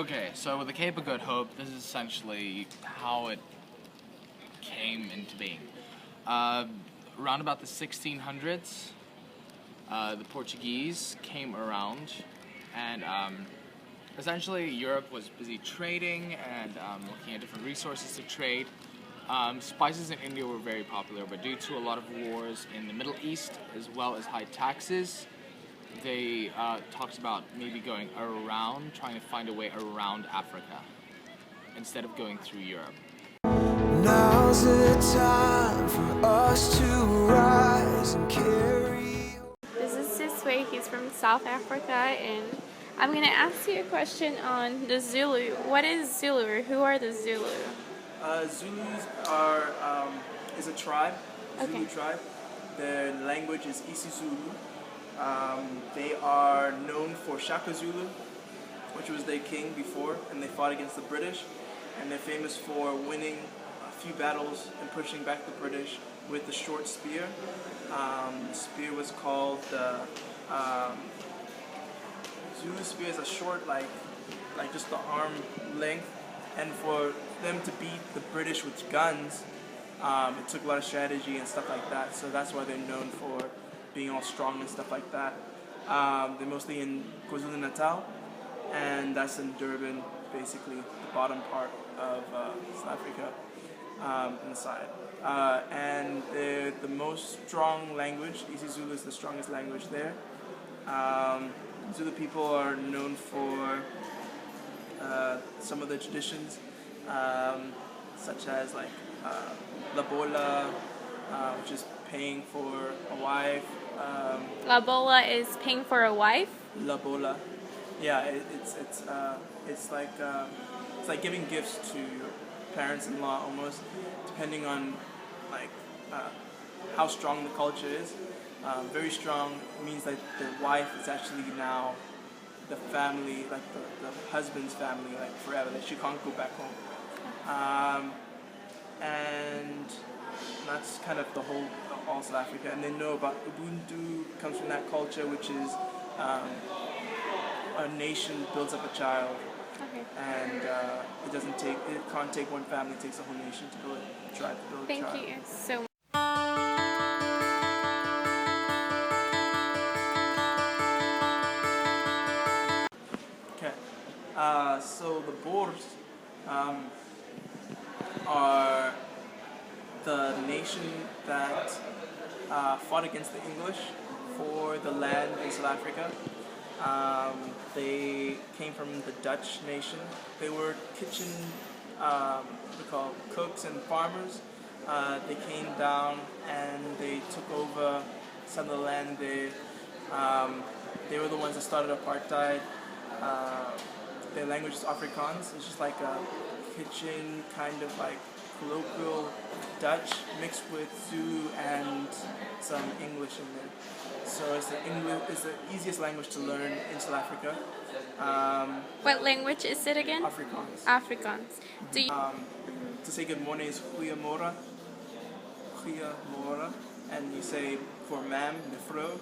Okay, so with the Cape of Good Hope, this is essentially how it came into being. Uh, Around about the 1600s, the Portuguese came around, and essentially Europe was busy trading and looking at different resources to trade. Spices in India were very popular, but due to a lot of wars in the Middle East, as well as high taxes, they talked about maybe going around, trying to find a way around Africa instead of going through Europe. Now's the time for us to rise and carry. This is Sisway. He's from South Africa, and I'm going to ask you a question on the Zulu. What is Zulu, or who are the Zulu? Zulus is a tribe, Zulu Okay. tribe. Their language is isiZulu. They are known for Shaka Zulu, which was their king before, and they fought against the British. And they're famous for winning a few battles and pushing back the British with the short spear. The spear was called the Zulu spear. Is a short, like just the arm length. And for them to beat the British with guns, it took a lot of strategy and stuff like that. So that's why they're known for being all strong and stuff like that. They're mostly in KwaZulu-Natal, and that's in Durban, basically the bottom part of South Africa, inside. And they're the most strong language. isiZulu is the strongest language there. Zulu people are known for some of the traditions, such as like Labola, which is paying for a wife. Labola is paying for a wife? Labola, yeah, it's like giving gifts to your parents-in-law almost, depending on like how strong the culture is. Very strong means that the wife is actually now the family, like the husband's family, like forever. That she can't go back home. And that's kind of the whole all South Africa. And they know about Ubuntu, comes from that culture, which is a nation builds up a child, Okay. and it can't take one family, it takes a whole nation to build a tribe, to build a Thank tribe. you so much. Okay, so the Boers are the nation that fought against the English for the land in South Africa. They came from the Dutch nation. They were kitchen, what we call cooks and farmers. They came down and they took over some of the land. They were the ones that started apartheid. Their language is Afrikaans. It's just like a kitchen kind of like colloquial Dutch mixed with Zulu and some English in there. So it's the easiest language to learn in South Africa. What language is it again? Afrikaans. Afrikaans. Do you... To say good morning is goeiemôre, goeiemôre, and you say for ma'am, mevrou.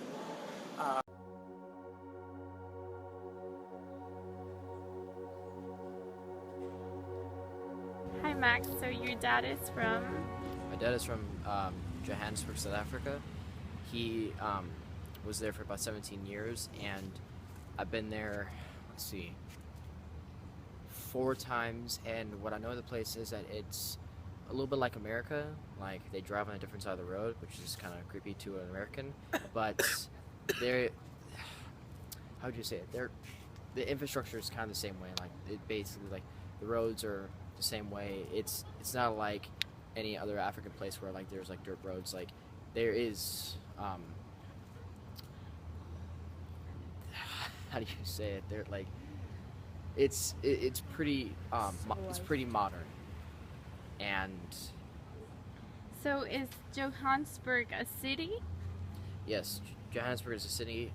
Hi, Max. So your dad is from... My dad is from Johannesburg, South Africa. He was there for about 17 years, and I've been there, let's see, 4 times. And what I know of the place is that it's a little bit like America. Like, they drive on a different side of the road, which is kind of creepy to an American. But they're, how would you say it? The infrastructure is kind of the same way. Like, it basically, like, the roads are the same way. It's not like any other African place where like there's like dirt roads. Like, there is how do you say it? They're like it's pretty it's pretty modern. And So is Johannesburg a city? yes, Johannesburg is a city.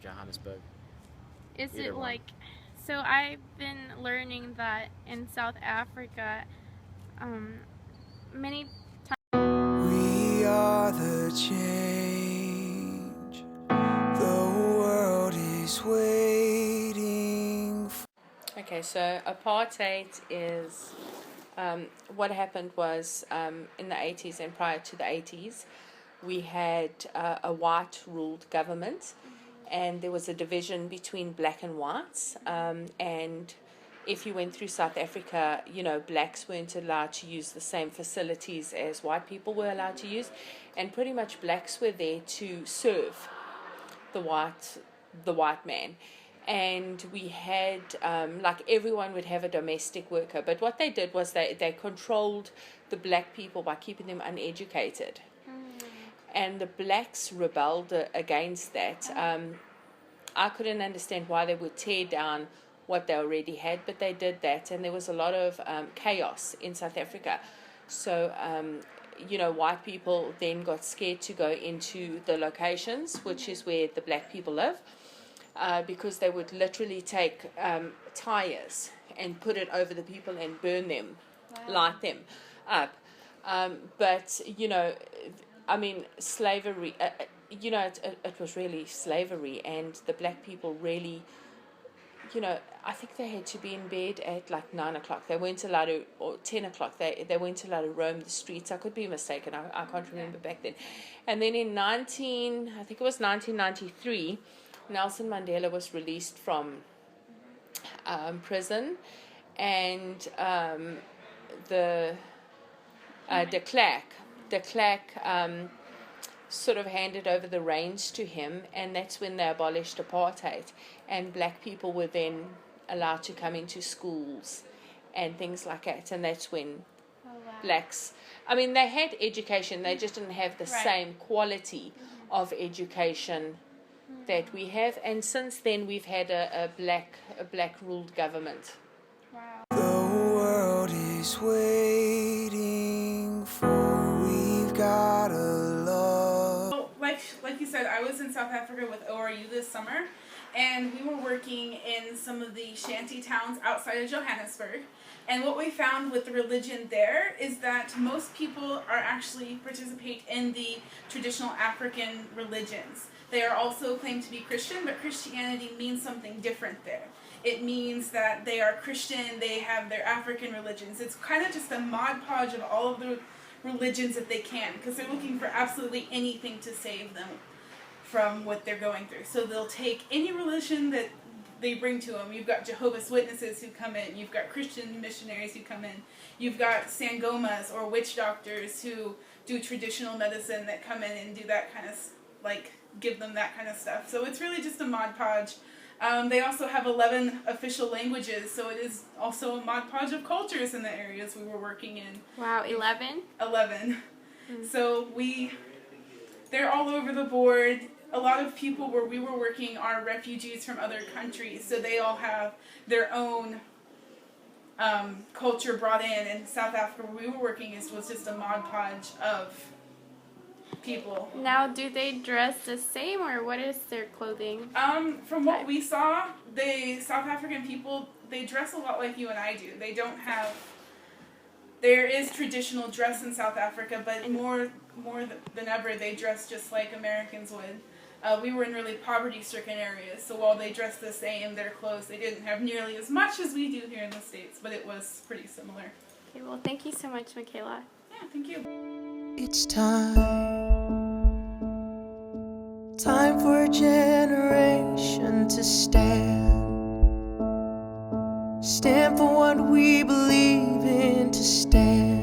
Johannesburg. Is Either it one. like... So I've been learning that in South Africa, many We are the change the world is waiting Okay, so apartheid is what happened was in the 80s and prior to the 80s, we had a white ruled government, and there was a division between black and whites. And if you went through South Africa, you know, blacks weren't allowed to use the same facilities as white people were allowed to use, and pretty much blacks were there to serve the white man. And we had like everyone would have a domestic worker, but what they did was they controlled the black people by keeping them uneducated. And the blacks rebelled against that. I couldn't understand why they would tear down what they already had, but they did that, and there was a lot of chaos in South Africa. So you know, white people then got scared to go into the locations, which is where the black people live, because they would literally take tires and put it over the people and burn them, light them up. But you know, I mean, slavery, you know, it was really slavery, and the black people really, you know, I think they had to be in bed at like 9 o'clock. They weren't allowed to, or 10 o'clock, they weren't allowed to roam the streets. I could be mistaken, I can't remember back then. And then in I think it was 1993, Nelson Mandela was released from prison, and de Klerk sort of handed over the reins to him, and that's when they abolished apartheid, and black people were then allowed to come into schools and things like that, and that's when blacks, I mean, they had education, they just didn't have the same quality of education that we have, and since then we've had a black ruled government. The world is waiting for, we've got a love. Like you said, I was in South Africa with ORU this summer, and we were working in some of the shanty towns outside of Johannesburg. And what we found with the religion there is that most people are actually participate in the traditional African religions. They are also claimed to be Christian, but Christianity means something different there. It means that they are Christian, they have their African religions. It's kind of just a mod podge of all of the religions that they can, because they're looking for absolutely anything to save them from what they're going through. So they'll take any religion that they bring to them. You've got Jehovah's Witnesses who come in, you've got Christian missionaries who come in, you've got Sangomas or witch doctors who do traditional medicine that come in and do that kind of, like, give them that kind of stuff. So it's really just a mod podge. They also have 11 official languages, so it is also a mod podge of cultures in the areas we were working in. Wow, 11? 11. So they're all over the board. A lot of people where we were working are refugees from other countries, so they all have their own culture brought in. And South Africa, where we were working, was just a mod podge of people. Now, do they dress the same, or what is their clothing? From what we saw, the South African people, they dress a lot like you and I do. They don't have, there is traditional dress in South Africa, but more than ever, they dress just like Americans would. We were in really poverty-stricken areas, so while they dressed the same, their clothes, they didn't have nearly as much as we do here in the States, but it was pretty similar. Okay, well, thank you so much, Michaela. Yeah, thank you. It's time for a generation to stand for what we believe in, to stand